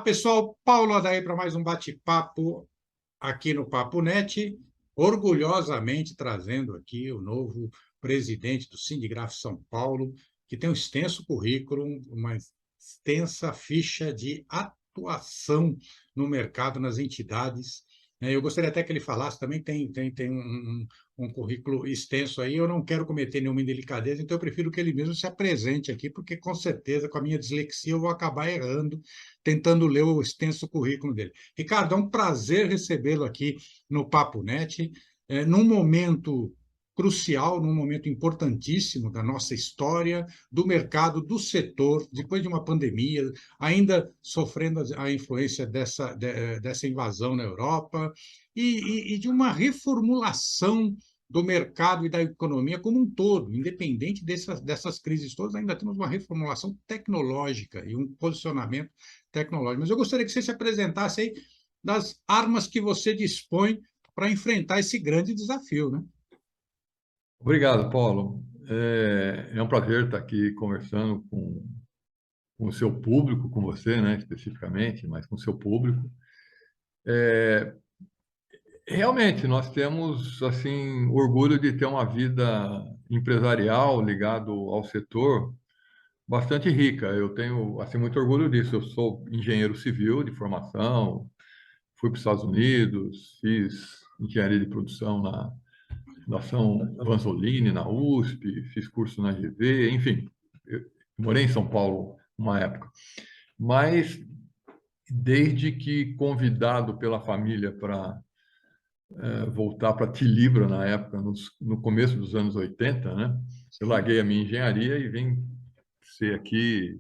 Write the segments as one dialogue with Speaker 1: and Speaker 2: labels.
Speaker 1: pessoal, Paulo Adair para mais um bate-papo aqui no Papo Net, orgulhosamente trazendo aqui o novo presidente do Sindigraf São Paulo, que tem um extenso currículo, uma extensa ficha de atuação no mercado, nas entidades. Eu gostaria até que ele falasse, também tem um currículo extenso aí, eu não quero cometer nenhuma indelicadeza, então eu prefiro que ele mesmo se apresente aqui, porque com certeza, com a minha dislexia, eu vou acabar errando, tentando ler o extenso currículo dele. Ricardo, é um prazer recebê-lo aqui no Papo Net, num momento crucial, num momento importantíssimo da nossa história, do mercado, do setor, depois de uma pandemia, ainda sofrendo a influência dessa invasão na Europa, e de uma reformulação do mercado e da economia como um todo, independente dessas crises todas, ainda temos uma reformulação tecnológica e um posicionamento tecnológico. Mas eu gostaria que você se apresentasse aí das armas que você dispõe para enfrentar esse grande desafio, né?
Speaker 2: Obrigado, Paulo. É um prazer estar aqui conversando com o seu público, com você, né, especificamente, mas com o seu público. Realmente, nós temos assim orgulho de ter uma vida empresarial ligado ao setor bastante rica. Eu tenho assim muito orgulho disso. Eu sou engenheiro civil de formação, fui para os Estados Unidos, fiz engenharia de produção na Fundação Vanzolini, na USP, fiz curso na GV, enfim, eu morei em São Paulo uma época. Mas, desde que convidado pela família para voltar para Tilibra, na época, no começo dos anos 80, né? Eu
Speaker 1: Sim.
Speaker 2: larguei a minha engenharia e vim ser aqui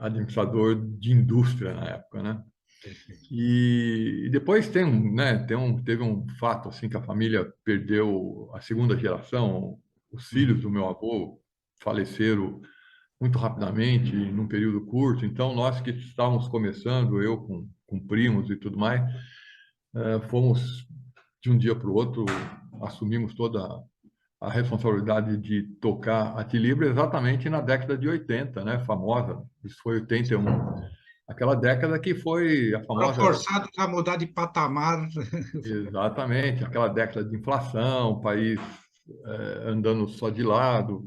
Speaker 2: administrador de indústria na época, né?
Speaker 1: Perfeito.
Speaker 2: E depois teve um fato assim que a família perdeu a segunda geração. Os filhos
Speaker 1: Uhum.
Speaker 2: do meu avô faleceram muito rapidamente, num período curto. Então, nós que estávamos começando, eu com primos e tudo mais, fomos de um dia para o outro, assumimos toda a responsabilidade de tocar a Tilibra exatamente na década de 80, né? Famosa. Isso foi 81. Aquela década que foi a
Speaker 1: Foram
Speaker 2: famosa.
Speaker 1: forçados a mudar de patamar.
Speaker 2: Exatamente, aquela década de inflação, o país andando só de lado,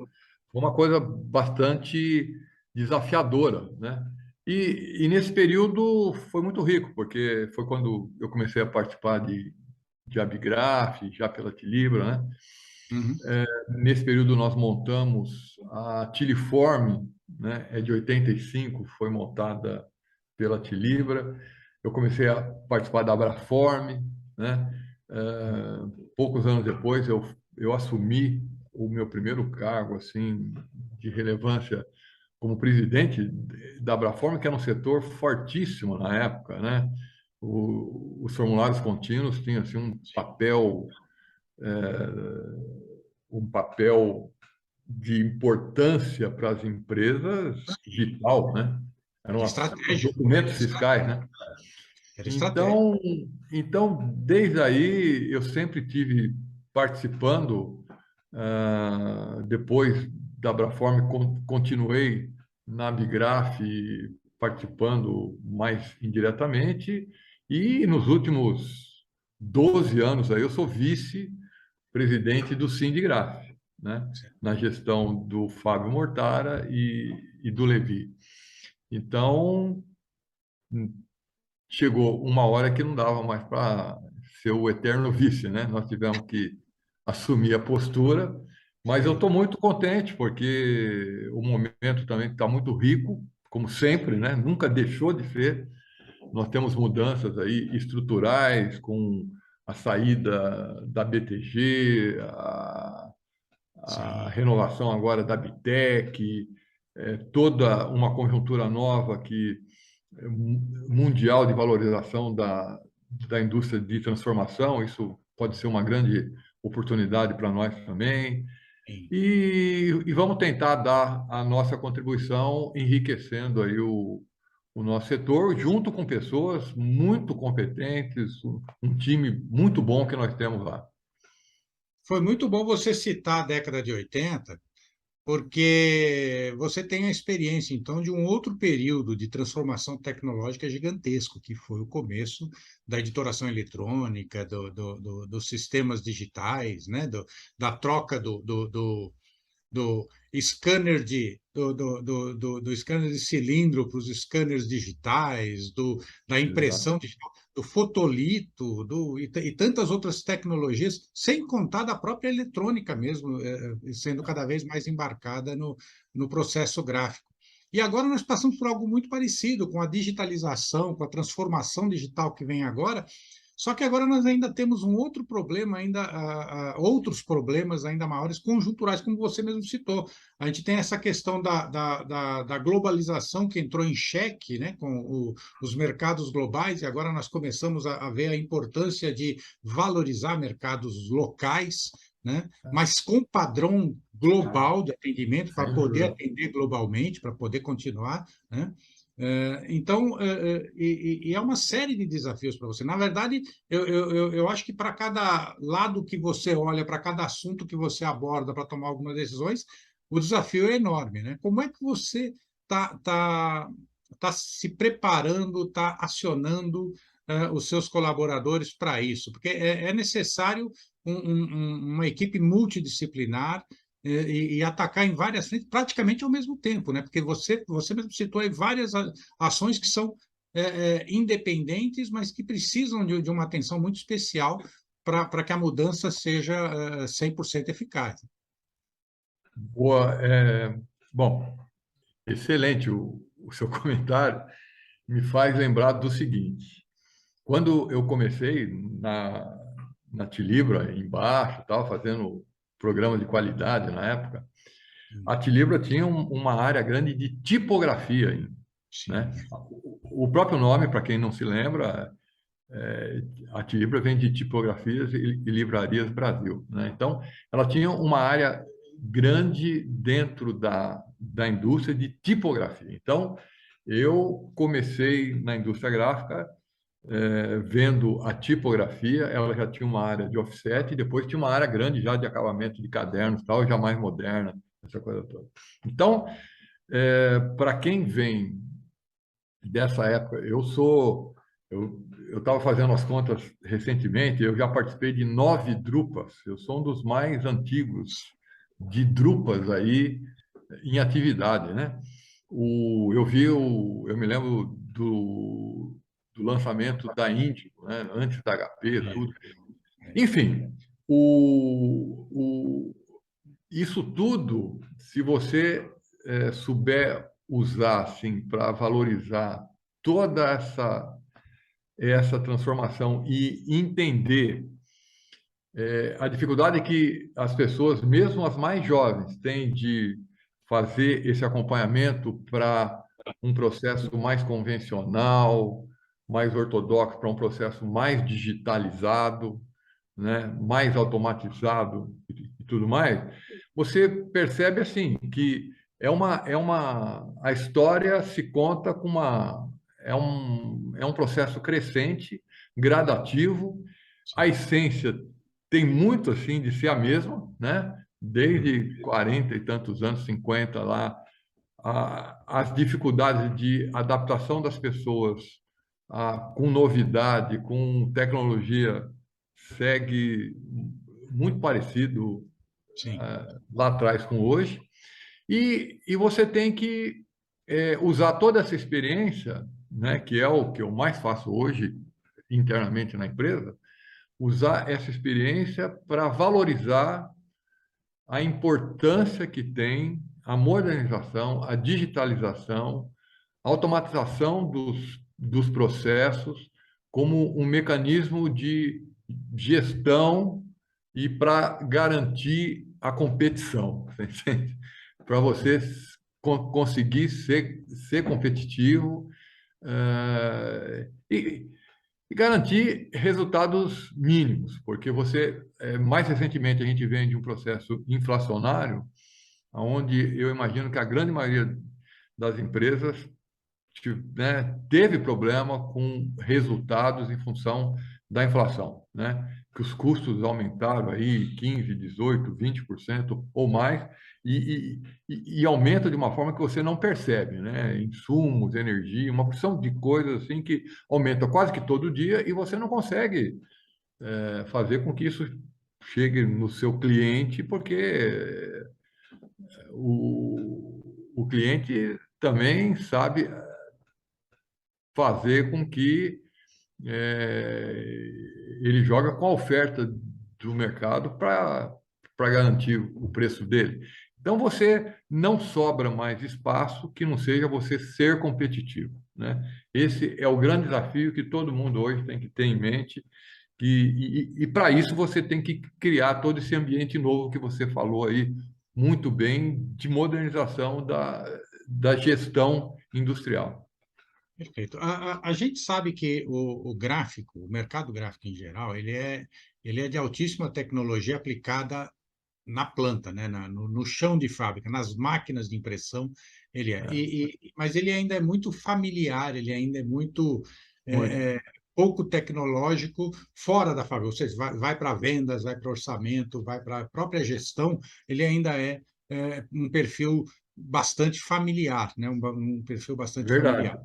Speaker 2: foi uma coisa bastante desafiadora, né? E nesse período foi muito rico, porque foi quando eu comecei a participar de Abigraf, já pela Tilibra, né?
Speaker 1: Uhum.
Speaker 2: Nesse período nós montamos a Tiliforme, né? É de 85, foi montada pela Tilibra. Eu comecei a participar da Abraforme, né? Poucos anos depois eu assumi o meu primeiro cargo assim de relevância como presidente da Abraforme, que era um setor fortíssimo na época, né? Os formulários contínuos tinham assim um papel de importância para as empresas vital, né? Eram os
Speaker 1: Estratégico.
Speaker 2: documentos fiscais, né?
Speaker 1: Era estratégico.
Speaker 2: Então, então, desde aí, eu sempre tive participando. Depois da Abraform, continuei na Abigraf, participando mais indiretamente. E nos últimos 12 anos, aí, eu sou vice-presidente do Sindigraf, né? Na gestão do Fábio Mortara e do Levi. Então, chegou uma hora que não dava mais para ser o eterno vice, né? Nós tivemos que assumir a postura, mas eu estou muito contente porque o momento também está muito rico, como sempre, né? Nunca deixou de ser. Nós temos mudanças aí estruturais com a saída da BTG, a
Speaker 1: Sim.
Speaker 2: renovação agora da Bitec, toda uma conjuntura nova que mundial de valorização da indústria de transformação. Isso pode ser uma grande oportunidade para nós também.
Speaker 1: Sim.
Speaker 2: E vamos tentar dar a nossa contribuição enriquecendo aí o nosso setor, junto com pessoas muito competentes, um time muito bom que nós temos lá.
Speaker 1: Foi muito bom você citar a década de 80, porque você tem a experiência, então, de um outro período de transformação tecnológica gigantesco, que foi o começo da editoração eletrônica, dos sistemas digitais, né? Da troca do scanner do scanner de cilindro para os scanners digitais, da
Speaker 2: Exato.
Speaker 1: impressão digital, do fotolito, e tantas outras tecnologias, sem contar da própria eletrônica mesmo, sendo cada vez mais embarcada no processo gráfico. E agora nós passamos por algo muito parecido com a digitalização, com a transformação digital que vem agora, só que agora nós ainda temos um outro problema, outros problemas ainda maiores, conjunturais, como você mesmo citou. A gente tem essa questão da globalização que entrou em xeque, né, com os mercados globais, e agora nós começamos a ver a importância de valorizar mercados locais, né, mas com padrão global de atendimento, para
Speaker 2: Sem
Speaker 1: poder
Speaker 2: dúvida.
Speaker 1: atender globalmente, para poder continuar, né? Então, e é uma série de desafios para você. Na verdade, eu acho que para cada lado que você olha, para cada assunto que você aborda para tomar algumas decisões, o desafio é enorme, né? Como é que você tá se preparando, está acionando os seus colaboradores para isso? Porque é necessário uma equipe multidisciplinar e atacar em várias frentes praticamente ao mesmo tempo, né? Porque você mesmo citou aí várias ações que são independentes, mas que precisam de uma atenção muito especial para que a mudança seja 100% eficaz.
Speaker 2: Boa, bom, excelente o seu comentário. Me faz lembrar do seguinte: quando eu comecei na Tilibra, embaixo, tal, fazendo programa de qualidade na época, a Tilibra tinha uma área grande de tipografia, né?
Speaker 1: Sim,
Speaker 2: O próprio nome, para quem não se lembra, a Tilibra vem de Tipografias e Livrarias Brasil, né? Então, ela tinha uma área grande dentro da indústria de tipografia. Então, eu comecei na indústria gráfica vendo a tipografia, ela já tinha uma área de offset, e depois tinha uma área grande já de acabamento de cadernos, tal, já mais moderna, essa coisa toda. Então, para quem vem dessa época, eu estava fazendo as contas recentemente, eu já participei de 9 drupas, eu sou um dos mais antigos de drupas aí em atividade, né? Eu me lembro do lançamento da Índigo, né? Antes da HP, tudo. Enfim, o, isso tudo, se você souber usar assim para valorizar toda essa transformação e entender a dificuldade que as pessoas, mesmo as mais jovens, têm de fazer esse acompanhamento para um processo mais convencional, mais ortodoxo, para um processo mais digitalizado, né, mais automatizado e tudo mais, você percebe assim que a história se conta com é um processo crescente, gradativo, a essência tem muito assim de ser a mesma, né? Desde 40 e tantos anos, 50 lá, as dificuldades de adaptação das pessoas com novidade, com tecnologia, segue muito parecido
Speaker 1: sim,
Speaker 2: lá atrás com hoje. E você tem que usar toda essa experiência, né, que é o que eu mais faço hoje internamente na empresa, usar essa experiência para valorizar a importância que tem a modernização, a digitalização, a automatização dos processos como um mecanismo de gestão e para garantir a competição, para você conseguir ser competitivo e garantir resultados mínimos, porque mais recentemente a gente vem de um processo inflacionário, onde eu imagino que a grande maioria das empresas, né, teve problema com resultados em função da inflação, né? que os custos aumentaram aí 15, 18, 20% ou mais, e aumenta de uma forma que você não percebe, né? Insumos, energia, uma porção de coisas assim que aumenta quase que todo dia e você não consegue fazer com que isso chegue no seu cliente, porque o cliente também sabe fazer com que ele joga com a oferta do mercado para garantir o preço dele. Então, você não sobra mais espaço que não seja você ser competitivo, né? Esse é o grande desafio que todo mundo hoje tem que ter em mente. E para isso você tem que criar todo esse ambiente novo que você falou aí muito bem de modernização da gestão industrial.
Speaker 1: Perfeito. A gente sabe que o gráfico, o mercado gráfico em geral, ele é de altíssima tecnologia aplicada na planta, né? No chão de fábrica, nas máquinas de impressão, ele é.
Speaker 2: É,
Speaker 1: Mas ele ainda é muito familiar, ele ainda é muito
Speaker 2: muito.
Speaker 1: pouco tecnológico fora da fábrica. Ou seja, vai para vendas, vai para orçamento, vai para a própria gestão, ele ainda um perfil bastante familiar, né? Um perfil bastante
Speaker 2: Verdade.
Speaker 1: familiar.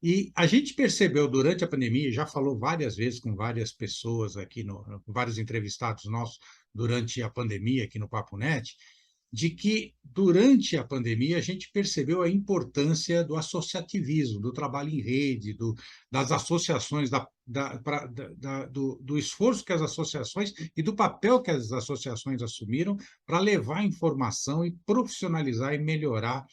Speaker 1: E a gente percebeu durante a pandemia, já falou várias vezes com várias pessoas aqui, com vários entrevistados nossos durante a pandemia aqui no Papo Net, de que durante a pandemia a gente percebeu a importância do associativismo, do trabalho em rede, das associações, do esforço que as associações e do papel que as associações assumiram para levar informação e profissionalizar e melhorar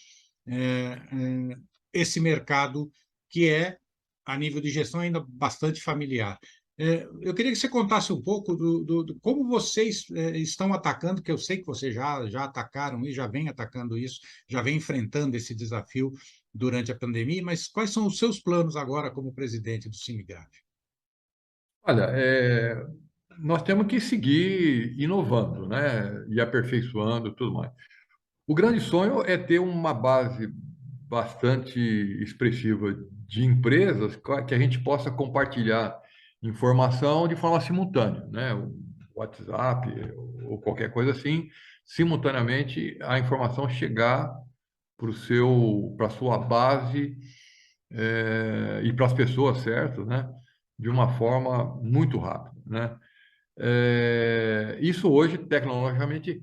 Speaker 1: esse mercado que é, a nível de gestão, ainda bastante familiar. Eu queria que você contasse um pouco como vocês estão atacando, que eu sei que vocês já atacaram e já vem atacando isso, já vem enfrentando esse desafio durante a pandemia, mas quais são os seus planos agora como presidente do Simigraf?
Speaker 2: Olha, nós temos que seguir inovando, né? E aperfeiçoando tudo mais. O grande sonho é ter uma base bastante expressiva de empresas que a gente possa compartilhar informação de forma simultânea, né? O WhatsApp ou qualquer coisa assim, simultaneamente a informação chegar para a sua base e para as pessoas certas, né? De uma forma muito rápida, né? Isso hoje, tecnologicamente,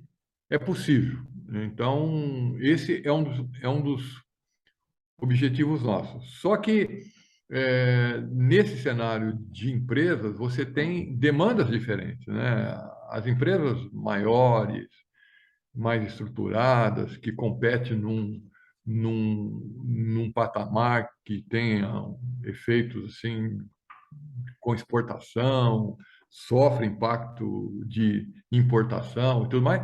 Speaker 2: é possível. Então, esse é um dos objetivos nossos. Só que, nesse cenário de empresas, você tem demandas diferentes, né? As empresas maiores, mais estruturadas, que competem num patamar que tenha efeitos assim com exportação, sofre impacto de importação e tudo mais,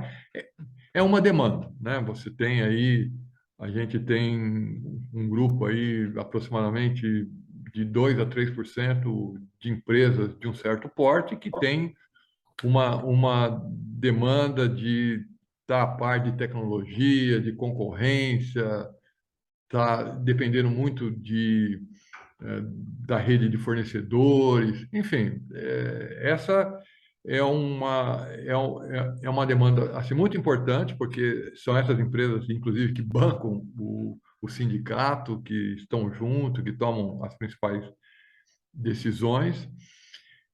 Speaker 2: é uma demanda, né? Você tem aí, a gente tem um grupo aí aproximadamente de 2 a 3% de empresas de um certo porte que tem uma demanda de estar a par de tecnologia, de concorrência, está dependendo muito da rede de fornecedores, enfim, essa é uma demanda assim, muito importante, porque são essas empresas, inclusive, que bancam o sindicato, que estão junto, que tomam as principais decisões.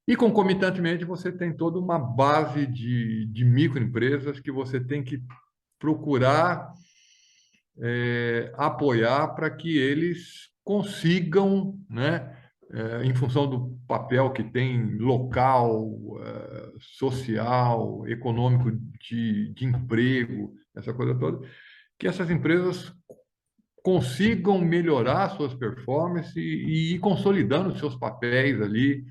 Speaker 2: E, concomitantemente, você tem toda uma base de microempresas que você tem que procurar apoiar para que eles consigam, né, em função do papel que tem local, social, econômico de emprego, essa coisa toda, que essas empresas consigam melhorar suas performances e ir consolidando seus papéis ali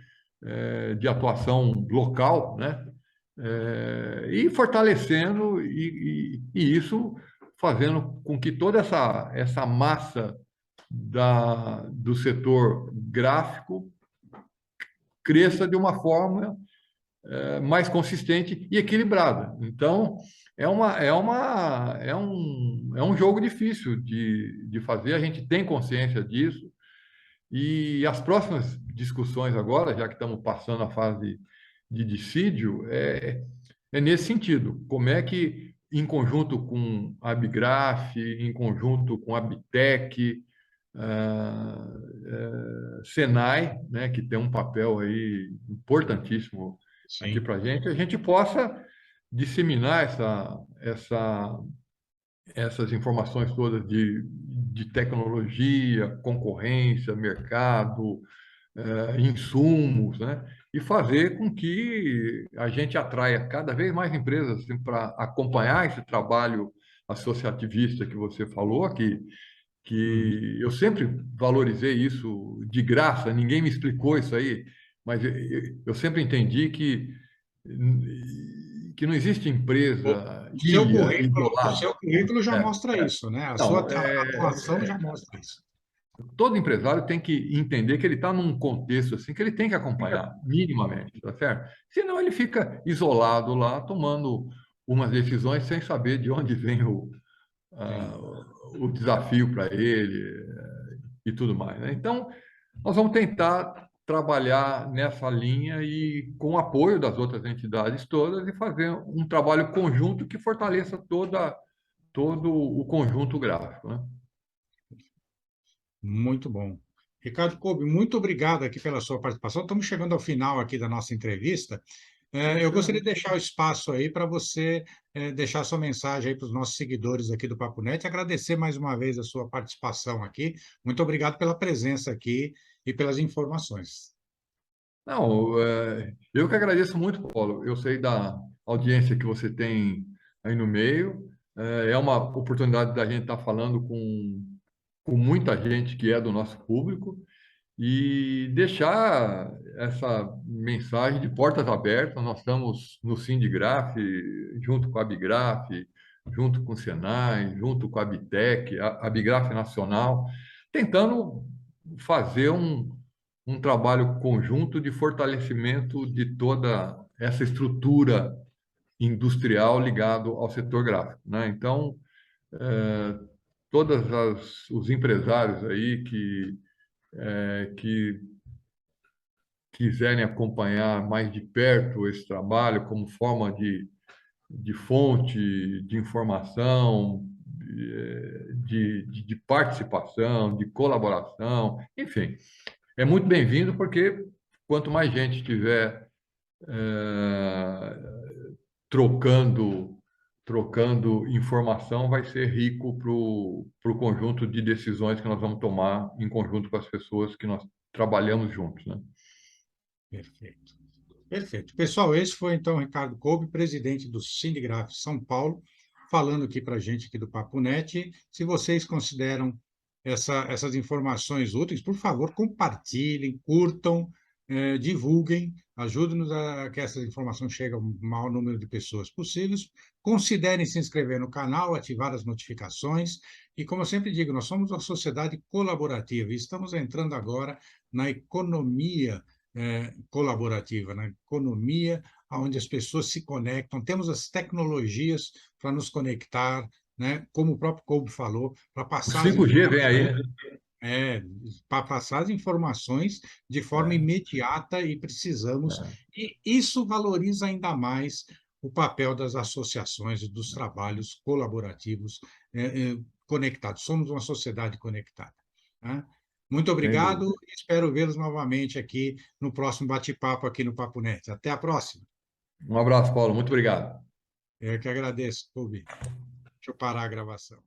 Speaker 2: de atuação local, né? E fortalecendo e isso fazendo com que toda essa massa do setor gráfico cresça de uma forma mais consistente e equilibrada. Então, é um jogo difícil de fazer, a gente tem consciência disso, e as próximas discussões agora, já que estamos passando a fase de dissídio é nesse sentido. Como é que, em conjunto com a Abigraf, em conjunto com a Abitec, Senai, né, que tem um papel aí importantíssimo aqui
Speaker 1: Sim,
Speaker 2: para a gente possa disseminar essas informações todas de tecnologia, concorrência, mercado, insumos, né? E fazer com que a gente atraia cada vez mais empresas assim, para acompanhar esse trabalho associativista que você falou,
Speaker 1: uhum.
Speaker 2: que eu sempre valorizei isso de graça, ninguém me explicou isso aí, mas eu sempre entendi que não existe empresa ilha,
Speaker 1: O
Speaker 2: isolada.
Speaker 1: seu currículo já
Speaker 2: É,
Speaker 1: mostra isso, né? A sua
Speaker 2: não,
Speaker 1: atuação já mostra isso.
Speaker 2: todo empresário tem que entender que ele está num contexto assim que ele tem que acompanhar minimamente, tá certo? Senão ele fica isolado lá, tomando umas decisões sem saber de onde vem
Speaker 1: Sim.
Speaker 2: ah, o desafio para ele e tudo mais, né? Então, nós vamos tentar trabalhar nessa linha e com o apoio das outras entidades todas e fazer um trabalho conjunto que fortaleça todo o conjunto gráfico, né?
Speaker 1: Muito bom. Ricardo Kolbe, muito obrigado aqui pela sua participação. Estamos chegando ao final aqui da nossa entrevista. Eu gostaria de deixar o espaço aí para você deixar sua mensagem aí para os nossos seguidores aqui do Papo Net, agradecer mais uma vez a sua participação aqui. Muito obrigado pela presença aqui e pelas informações.
Speaker 2: Não, eu que agradeço muito, Paulo. Eu sei da audiência que você tem aí no meio. É uma oportunidade da gente estar falando com muita gente que é do nosso público e deixar essa mensagem de portas abertas. Nós estamos no Sindigraf, junto com a Abigraf, junto com o Senai, junto com a Abitec, a Abigraf Nacional, tentando fazer um trabalho conjunto de fortalecimento de toda essa estrutura industrial ligado ao setor gráfico, né? Então, eh, os empresários aí que quiserem acompanhar mais de perto esse trabalho como forma de fonte de informação, de participação, de colaboração, enfim, é muito bem-vindo porque quanto mais gente tiver trocando trocando informação, vai ser rico para o conjunto de decisões que nós vamos tomar em conjunto com as pessoas que nós trabalhamos juntos, né?
Speaker 1: Perfeito. Perfeito. Pessoal, esse foi então o Ricardo Kolbe, presidente do Sindigraf São Paulo, falando aqui para a gente aqui do Papo Net. Se vocês consideram essas informações úteis, por favor, compartilhem, curtam, divulguem, ajudem-nos a que essas informações cheguem ao maior número de pessoas possíveis. Considerem se inscrever no canal, ativar as notificações. E, como eu sempre digo, nós somos uma sociedade colaborativa e estamos entrando agora na economia colaborativa, na economia onde as pessoas se conectam. Temos as tecnologias para nos conectar, né? Como o próprio Kolbe falou, para
Speaker 2: O
Speaker 1: passar as
Speaker 2: 5G vem aí,
Speaker 1: informações,
Speaker 2: né?
Speaker 1: é, para passar as informações de forma
Speaker 2: É,
Speaker 1: imediata e precisamos.
Speaker 2: é,
Speaker 1: E isso valoriza ainda mais o papel das associações e dos trabalhos colaborativos conectados. Somos uma sociedade conectada, né? Muito
Speaker 2: sem
Speaker 1: obrigado
Speaker 2: dúvida.
Speaker 1: e espero vê-los novamente aqui no próximo bate-papo aqui no Papo Net. Até a próxima.
Speaker 2: Um abraço, Paulo. Muito obrigado.
Speaker 1: Eu que agradeço, Tobi. Deixa eu parar a gravação.